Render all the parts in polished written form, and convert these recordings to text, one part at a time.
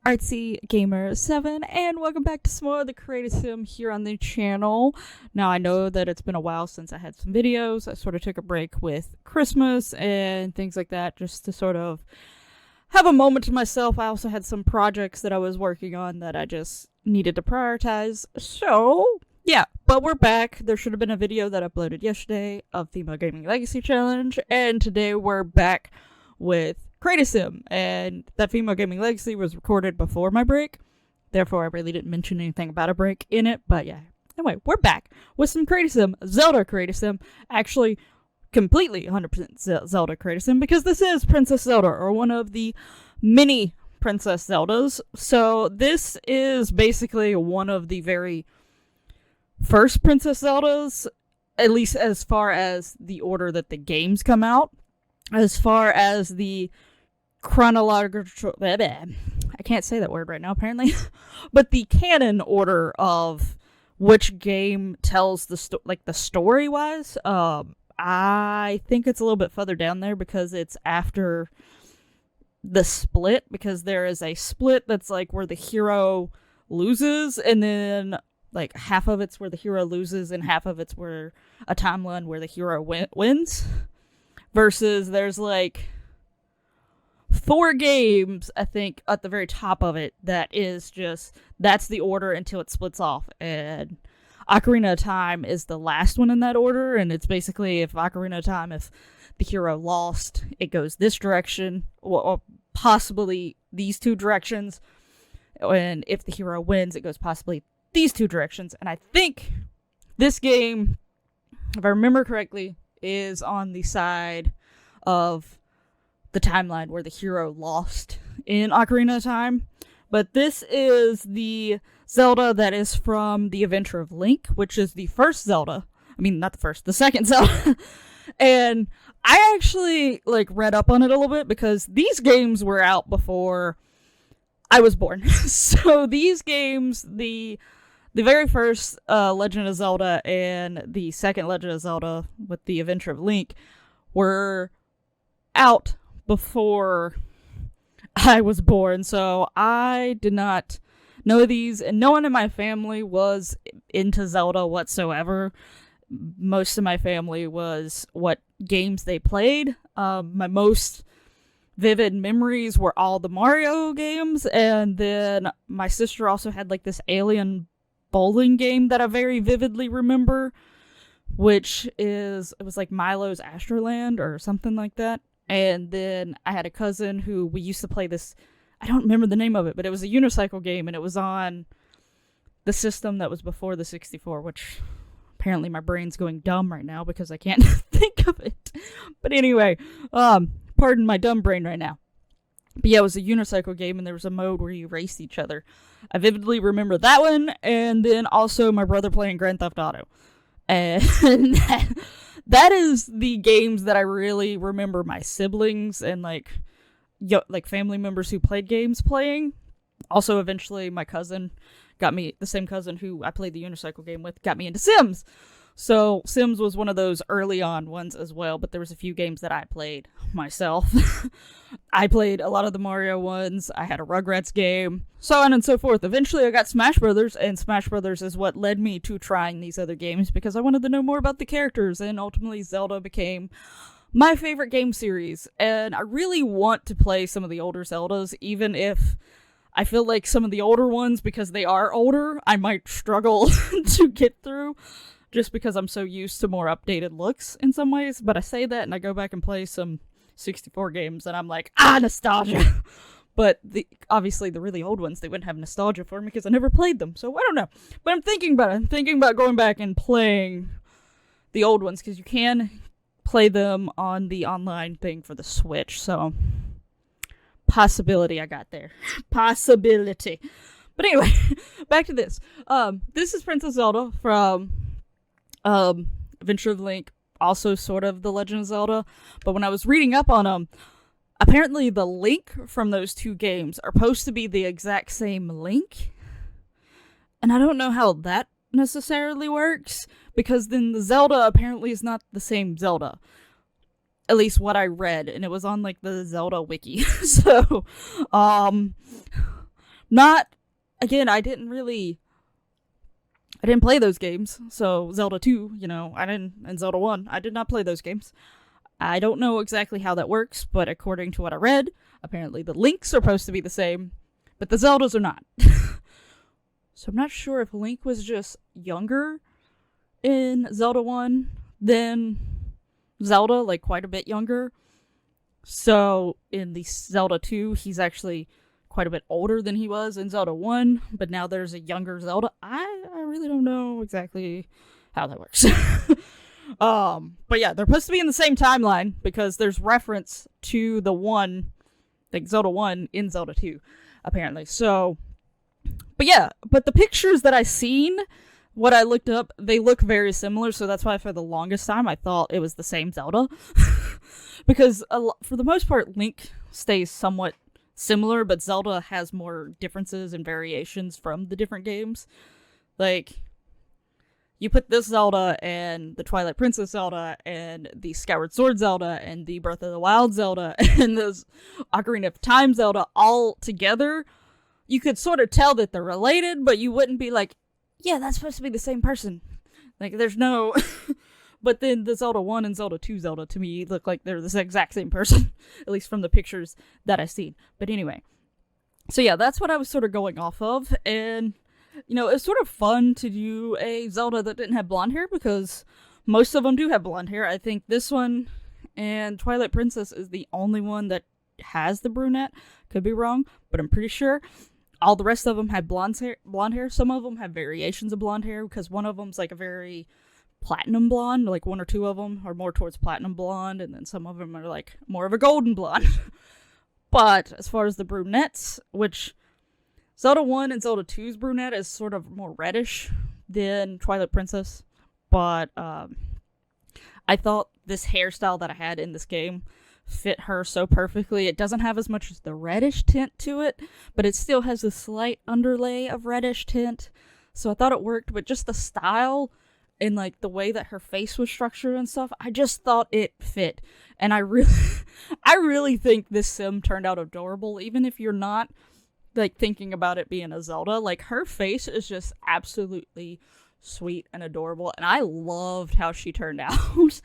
Artsy Gamer 7, and welcome back to some more of the Creative Sim here on the channel. Now, I know that it's been a while since I had some videos. I sort of took a break with Christmas and things like that just to sort of have a moment to myself. I also had some projects that I was working on that I just needed to prioritize. So, yeah, but we're back. There should have been a video that I uploaded yesterday of Female Gaming Legacy Challenge, and today we're back with Creative Sim, and that Female Gaming Legacy was recorded before my break, therefore I really didn't mention anything about a break in it, but yeah. Anyway, we're back with some Creative Sim, Zelda Creative Sim, actually completely 100% Zelda Creative Sim, because this is Princess Zelda, or one of the mini Princess Zeldas. So this is basically one of the very first Princess Zeldas, at least as far as the order that the games come out. As far as the chronological, I can't say that word right now apparently, but the canon order of which game tells the the story wise, I think it's a little bit further down there because it's after the split, because there is a split that's like where the hero loses, and then like half of it's where the hero loses and half of it's where a timeline where the hero wins. Versus there's like 4 games, I think, at the very top of it that is just, that's the order until it splits off. And Ocarina of Time is the last one in that order, and it's basically if Ocarina of Time, if the hero lost, it goes this direction, or possibly these 2 directions. And if the hero wins, it goes possibly these 2 directions. And I think this game, if I remember correctly, is on the side of the timeline where the hero lost in Ocarina of Time. But this is the Zelda that is from The Adventure of Link, which is the first Zelda. I mean, not the first, the second Zelda. And I actually, read up on it a little bit because these games were out before I was born. So these games, the very first Legend of Zelda and the second Legend of Zelda with The Adventure of Link were out before I was born, so I did not know these, and no one in my family was into Zelda whatsoever. Most of my family was what games they played. My most vivid memories were all the Mario games, and then my sister also had this alien bowling game that I very vividly remember, which it was like Milo's Astroland or something like that. And then I had a cousin who we used to play this, I don't remember the name of it, but it was a unicycle game, and it was on the system that was before the 64, which apparently my brain's going dumb right now because I can't think of it. But anyway, pardon my dumb brain right now. But yeah, it was a unicycle game, and there was a mode where you raced each other. I vividly remember that one, and then also my brother playing Grand Theft Auto. And that is the games that I really remember my siblings and family members who played games playing. Also, eventually, my cousin the same cousin who I played the unicycle game with, got me into Sims. So Sims was one of those early on ones as well, but there was a few games that I played myself. I played a lot of the Mario ones. I had a Rugrats game, so on and so forth. Eventually I got Smash Brothers, and Smash Brothers is what led me to trying these other games because I wanted to know more about the characters, and ultimately Zelda became my favorite game series. And I really want to play some of the older Zeldas, even if I feel like some of the older ones, because they are older, I might struggle to get through. Just because I'm so used to more updated looks in some ways. But I say that and I go back and play some 64 games and I'm like, nostalgia. But obviously the really old ones, they wouldn't have nostalgia for me because I never played them. So I don't know. But I'm thinking about it. I'm thinking about going back and playing the old ones because you can play them on the online thing for the Switch. So possibility I got there. Possibility. But anyway, back to this. This is Princess Zelda from Adventure of Link, also sort of The Legend of Zelda, but when I was reading up on them, apparently the Link from those 2 games are supposed to be the exact same Link, and I don't know how that necessarily works, because then the Zelda apparently is not the same Zelda. At least what I read, and it was on the Zelda wiki. So, Not, again, I didn't play those games. So Zelda 2, and Zelda 1, I did not play those games. I don't know exactly how that works, but according to what I read, apparently the Links are supposed to be the same, but the Zeldas are not. So I'm not sure if Link was just younger in Zelda 1 than Zelda, like quite a bit younger. So in the Zelda 2, he's actually quite a bit older than he was in Zelda 1, but now there's a younger Zelda. I really don't know exactly how that works. But yeah, they're supposed to be in the same timeline because there's reference to the one, like Zelda 1 in Zelda 2, apparently. So, but the pictures that I seen, what I looked up, they look very similar, so that's why for the longest time I thought it was the same Zelda. Because for the most part, Link stays somewhat similar, but Zelda has more differences and variations from the different games. Like, you put this Zelda and the Twilight Princess Zelda and the Skyward Sword Zelda and the Breath of the Wild Zelda and the Ocarina of Time Zelda all together, you could sort of tell that they're related, but you wouldn't be like, yeah, that's supposed to be the same person. Like, there's no... But then the Zelda 1 and Zelda 2 Zelda, to me, look like they're the exact same person, at least from the pictures that I've seen. But anyway, so yeah, that's what I was sort of going off of, and, it's sort of fun to do a Zelda that didn't have blonde hair, because most of them do have blonde hair. I think this one and Twilight Princess is the only one that has the brunette. Could be wrong, but I'm pretty sure. All the rest of them have blonde hair. Some of them have variations of blonde hair, because one of them's like a very platinum blonde, like one or two of them are more towards platinum blonde, and then some of them are like more of a golden blonde. But as far as the brunettes, which Zelda 1 and Zelda 2's brunette is sort of more reddish than Twilight Princess, but I thought this hairstyle that I had in this game fit her so perfectly. It doesn't have as much as the reddish tint to it, but it still has a slight underlay of reddish tint, so I thought it worked. But just the style and like the way that her face was structured and stuff, I just thought it fit. And I really think this sim turned out adorable, even if you're not like thinking about it being a Zelda. Like, her face is just absolutely sweet and adorable, and I loved how she turned out.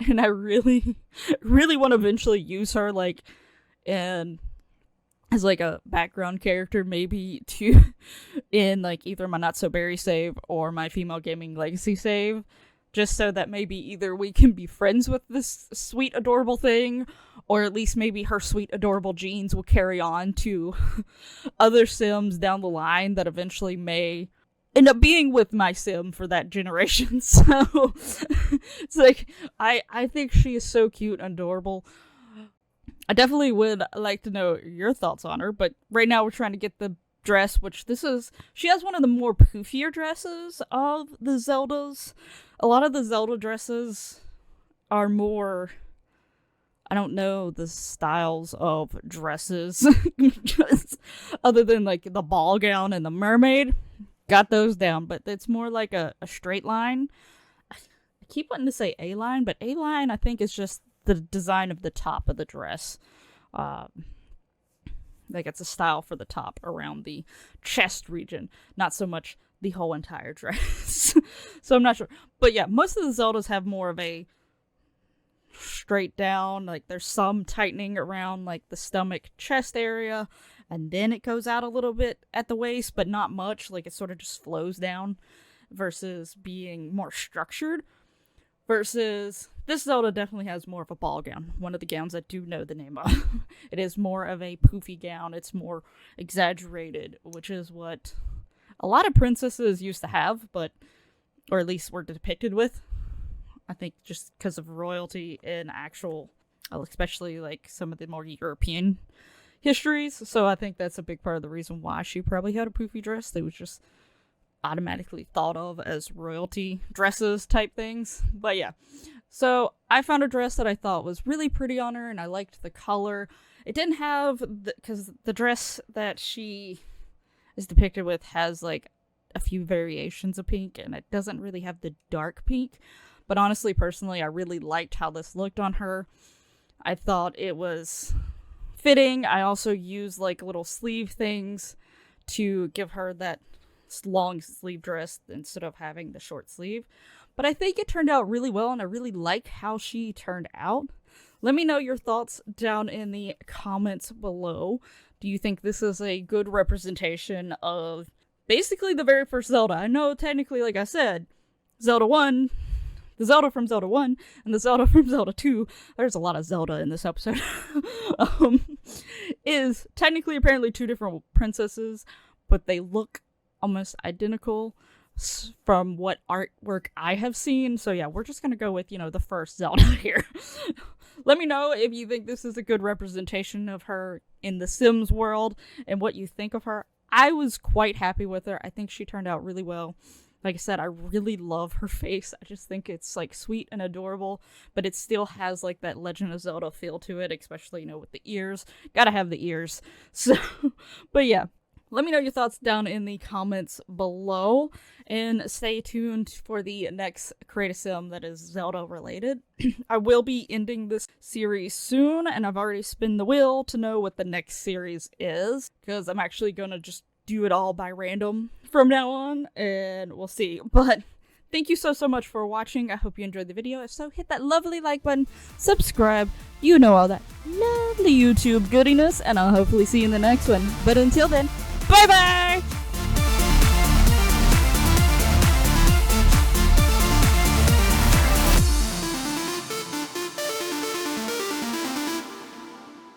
And I really want to eventually use her like as like a background character, maybe in like either my Not So Berry save or my Female Gaming Legacy save, just so that maybe either we can be friends with this sweet adorable thing, or at least maybe her sweet adorable genes will carry on to other sims down the line that eventually may end up being with my sim for that generation. So it's like, I think she is so cute and adorable. I definitely would like to know your thoughts on her, but right now we're trying to get the dress, which she has one of the more poofier dresses of the Zeldas. A lot of the Zelda dresses are more, I don't know the styles of dresses, other than like the ball gown and the mermaid. Got those down, but it's more like a straight line. I keep wanting to say A-line, but A-line I think is just the design of the top of the dress. Like, it's a style for the top around the chest region, not so much the whole entire dress. So I'm not sure. But yeah, most of the Zeldas have more of a straight down, like there's some tightening around like the stomach chest area, and then it goes out a little bit at the waist, but not much. Like, it sort of just flows down versus being more structured. Versus this Zelda definitely has more of a ball gown. One of the gowns I do know the name of. It is more of a poofy gown. It's more exaggerated, which is what a lot of princesses used to have, or at least were depicted with. I think just because of royalty and actual, especially like some of the more European histories. So I think that's a big part of the reason why she probably had a poofy dress. They was just automatically thought of as royalty dresses type things. But yeah, so I found a dress that I thought was really pretty on her, and I liked the color. It didn't have, because the dress that she is depicted with has like a few variations of pink, and it doesn't really have the dark pink. But honestly, personally, I really liked how this looked on her. I thought it was fitting. I also used like little sleeve things to give her that long sleeve dress instead of having the short sleeve. But I think it turned out really well, and I really like how she turned out. Let me know your thoughts down in the comments below. Do you think this is a good representation of basically the very first Zelda? I know technically, like I said, Zelda 1, the Zelda from Zelda 1, and the Zelda from Zelda 2, there's a lot of Zelda in this episode, is technically apparently two different princesses, but they look almost identical from what artwork I have seen. So yeah, we're just gonna go with, the first Zelda here. Let me know if you think this is a good representation of her in the Sims world and what you think of her. I was quite happy with her. I think she turned out really well. Like I said, I really love her face. I just think it's like sweet and adorable, but it still has like that Legend of Zelda feel to it, especially, with the ears. Gotta have the ears. So, but yeah. Let me know your thoughts down in the comments below, and stay tuned for the next Create a Sim that is Zelda related. I will be ending this series soon, and I've already spun the wheel to know what the next series is, because I'm actually going to just do it all by random from now on, and we'll see. But thank you so much for watching. I hope you enjoyed the video. If so, hit that lovely like button, subscribe, all that lovely YouTube goodiness, and I'll hopefully see you in the next one. But until then, bye-bye!